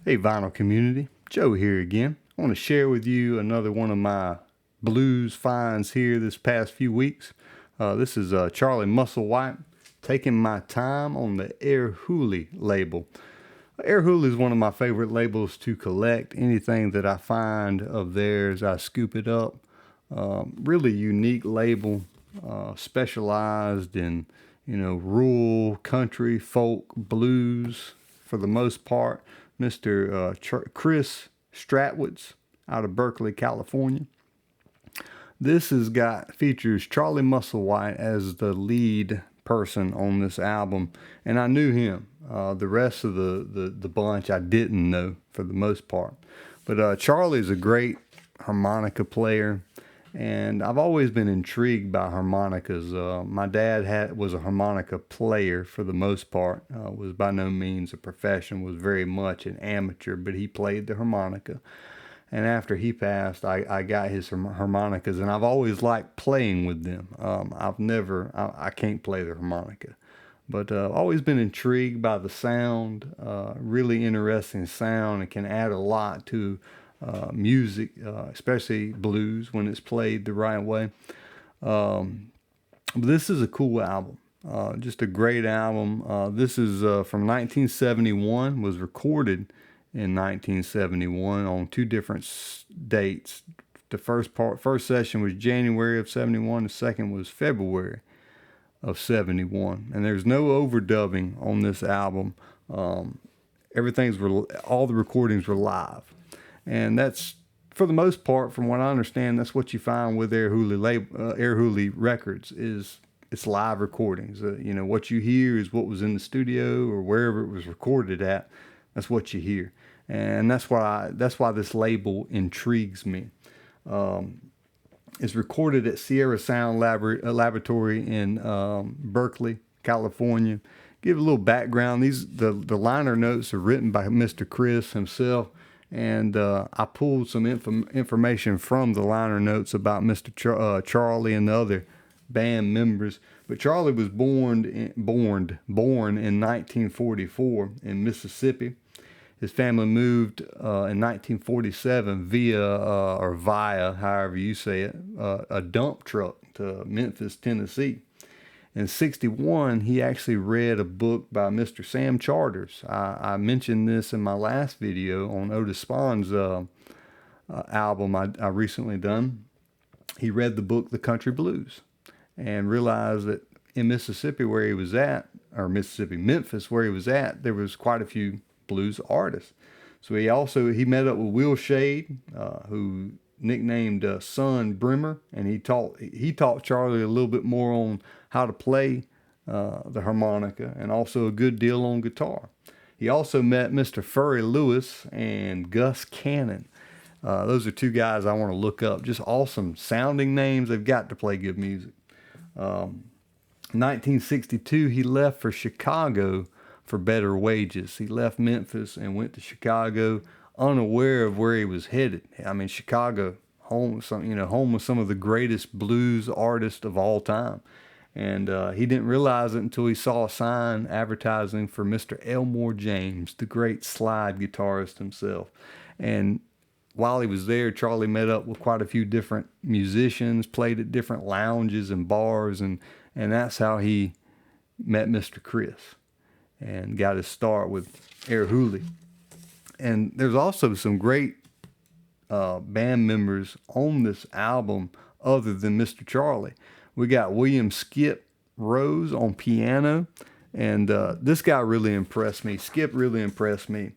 Hey vinyl community, Joe here again. I want to share with you another one of my blues finds here this past few weeks. This is Charlie Musselwhite, Taking My Time on the Arhoolie label. Arhoolie is one of my favorite labels to collect. Anything that I find of theirs, I scoop it up. Really unique label, specialized in, rural, country, folk, blues for the most part. Mr. Chris Stratwitz out of Berkeley, California. This features Charlie Musselwhite as the lead person on this album, and I knew him. The rest of the bunch I didn't know for the most part. But Charlie's a great harmonica player, and I've always been intrigued by harmonicas. My dad was a harmonica player for the most part. Was by no means a profession, was very much an amateur, but he played the harmonica. And after he passed, I got his harmonicas, and I've always liked playing with them. I can't play the harmonica, but always been intrigued by the sound. Really interesting sound. It can add a lot to music, especially blues when it's played the right way. This is a cool album, just a great album. This is from 1971, was recorded in 1971 on two different dates. The first session was January of 71, the second was February of 71, and there's no overdubbing on this album. All the recordings were live. And that's, for the most part, from what I understand, that's what you find with Arhoolie Records, is it's live recordings. What you hear is what was in the studio or wherever it was recorded at. That's what you hear, and that's why this label intrigues me. It's recorded at Sierra Sound Laboratory in Berkeley, California. Give a little background. The liner notes are written by Mr. Chris himself. And I pulled some information from the liner notes about Mr. Charlie and the other band members. But Charlie was born in 1944 in Mississippi. His family moved in 1947 via, however you say it, a dump truck to Memphis, Tennessee. In 1961, he actually read a book by Mr. Sam Charters. I mentioned this in my last video on Otis Spawn's album I recently done. He read the book The Country Blues and realized that in Mississippi where he was at, or Memphis where he was at, there was quite a few blues artists. So he met up with Will Shade, who nicknamed Son Brimmer, and he taught Charlie a little bit more on how to play the harmonica, and also a good deal on guitar. He also met Mr. Furry Lewis and Gus Cannon. Those are two guys I want to look up. Just awesome sounding names. They've got to play good music. 1962, he left for Chicago for better wages. He left Memphis and went to Chicago, unaware of where he was headed. I mean, Chicago, home with some of the greatest blues artists of all time. And he didn't realize it until he saw a sign advertising for Mr. Elmore James, the great slide guitarist himself. And while he was there, Charlie met up with quite a few different musicians, played at different lounges and bars, and that's how he met Mr. Chris and got his start with Arhoolie. And there's also some great band members on this album other than Mr. Charlie. We got William Skip Rose on piano, and this guy really impressed me. Skip really impressed me.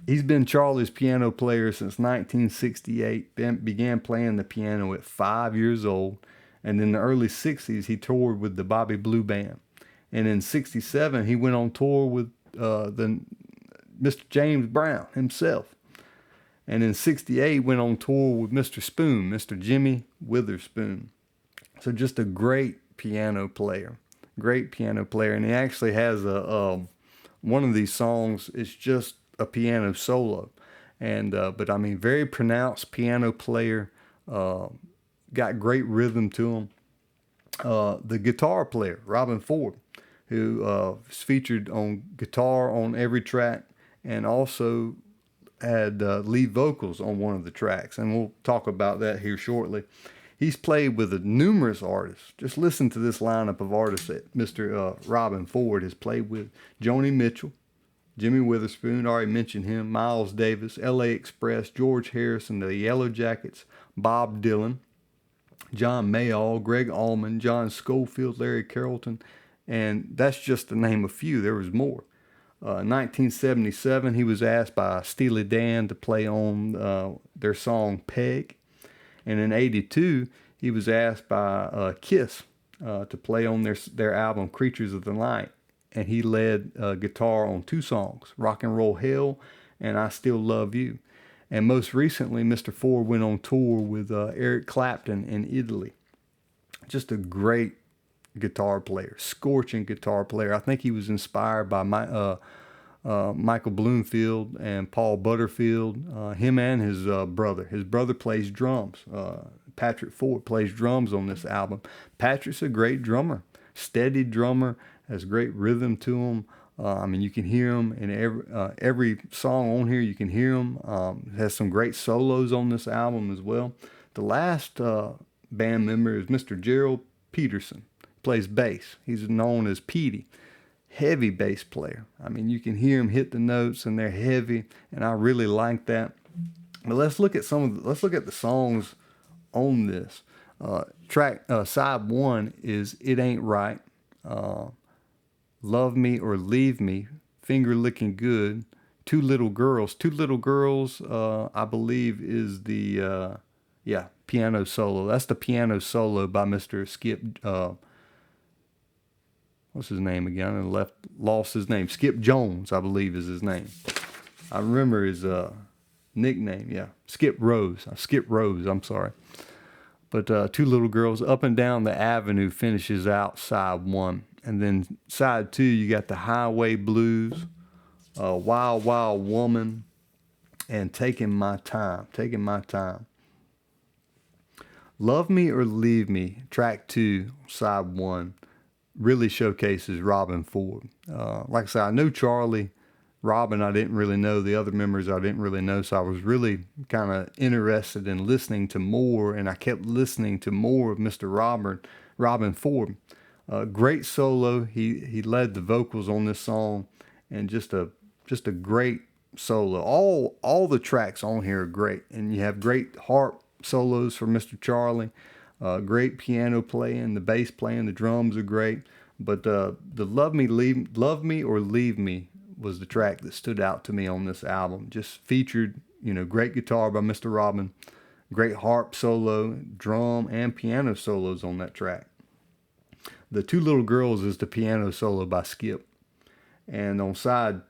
He's been Charlie's piano player since 1968, began playing the piano at 5 years old, and in the early 60s he toured with the Bobby Blue Band. And in 67 he went on tour with Mr. James Brown himself. And in 68, went on tour with Mr. Spoon, Mr. Jimmy Witherspoon. So just a great piano player. And he actually has one of these songs, it's just a piano solo. But I mean, very pronounced piano player, got great rhythm to him. The guitar player, Robin Ford, who is featured on guitar on every track, and also had lead vocals on one of the tracks, and we'll talk about that here shortly. He's played with numerous artists. Just listen to this lineup of artists that Mr. Robin Ford has played with. Joni Mitchell, Jimmy Witherspoon, already mentioned him, Miles Davis, L.A. Express, George Harrison, the Yellow Jackets, Bob Dylan, John Mayall, Greg Allman, John Schofield, Larry Carrollton, and that's just to name a few. There was more. 1977, he was asked by Steely Dan to play on their song Peg. And in 82, he was asked by Kiss to play on their album Creatures of the Night. And he led guitar on two songs, Rock and Roll Hell and I Still Love You. And most recently, Mr. Ford went on tour with Eric Clapton in Italy. Just a great guitar player, scorching guitar player. I think he was inspired by Michael Bloomfield and Paul Butterfield, him and his brother. His brother plays drums. Patrick Ford plays drums on this album. Patrick's a great drummer, steady drummer, has great rhythm to him. I mean, you can hear him in every song on here. You can hear him. Has some great solos on this album as well. The last band member is Mr. Gerald Peterson. Plays bass. He's known as Petey. Heavy bass player. I mean, you can hear him hit the notes, and they're heavy, and I really like that. But let's look at the songs on this track. Side one is "It Ain't Right." Love Me or Leave Me, Finger Licking Good, Two Little Girls. Two Little Girls, I believe, is the, piano solo. That's the piano solo by Mr. Skip, what's his name again? I lost his name. Skip Jones, I believe, is his name. I remember his nickname, Skip Rose. Skip Rose, I'm sorry. But Two Little Girls, Up and Down the Avenue finishes out side one. And then side two, you got the Highway Blues, Wild Wild Woman, and Taking My Time. Taking My Time. Love Me or Leave Me, track two, side one, really showcases Robin Ford. Like I said, I know Charlie. Robin, I didn't really know. The other members, I didn't really know. So I was really kind of interested in listening to more, and I kept listening to more of Mr. Robin Ford. Great solo. He led the vocals on this song, and just a great solo. All the tracks on here are great, and you have great harp solos for Mr. Charlie. Great piano playing, the bass playing, the drums are great. But the Love Me or Leave Me was the track that stood out to me on this album. Just featured, great guitar by Mr. Robin, great harp solo, drum and piano solos on that track. The Two Little Girls is the piano solo by Skip. And on side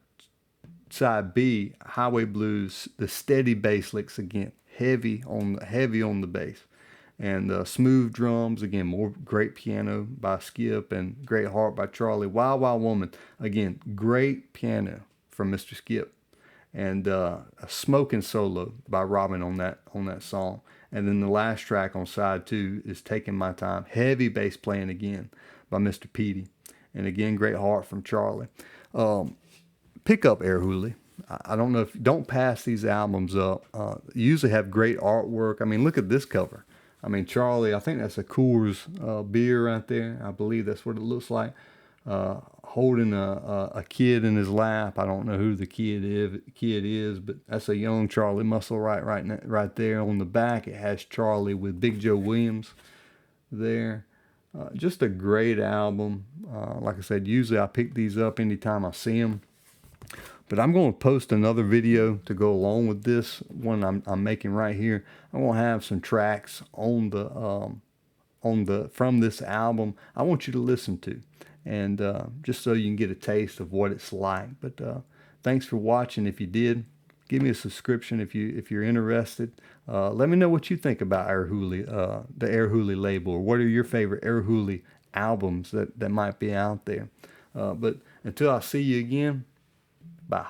B, Highway Blues, the steady bass licks again, heavy on the bass. And smooth drums, again, more great piano by Skip and great harp by Charlie. Wild Wild Woman, again, great piano from Mr. Skip. And a smoking solo by Robin on that song. And then the last track on side two is Taking My Time. Heavy bass playing again by Mr. Petey. And again, great heart from Charlie. Pick up Arhoolie. I don't know don't pass these albums up. You usually have great artwork. I mean, look at this cover. I mean, Charlie, I think that's a Coors beer right there. I believe that's what it looks like. Holding a kid in his lap. I don't know who the kid is, but that's a young Charlie Musselwhite right there. On the back, it has Charlie with Big Joe Williams there. Just a great album. Like I said, usually I pick these up anytime I see them. But I'm going to post another video to go along with this one I'm making right here. I'm going to have some tracks on from this album I want you to listen to, and just so you can get a taste of what it's like. But thanks for watching. If you did, give me a subscription if you're interested. Let me know what you think about Arhoolie, the Arhoolie label, or what are your favorite Arhoolie albums that might be out there. But until I see you again, bye.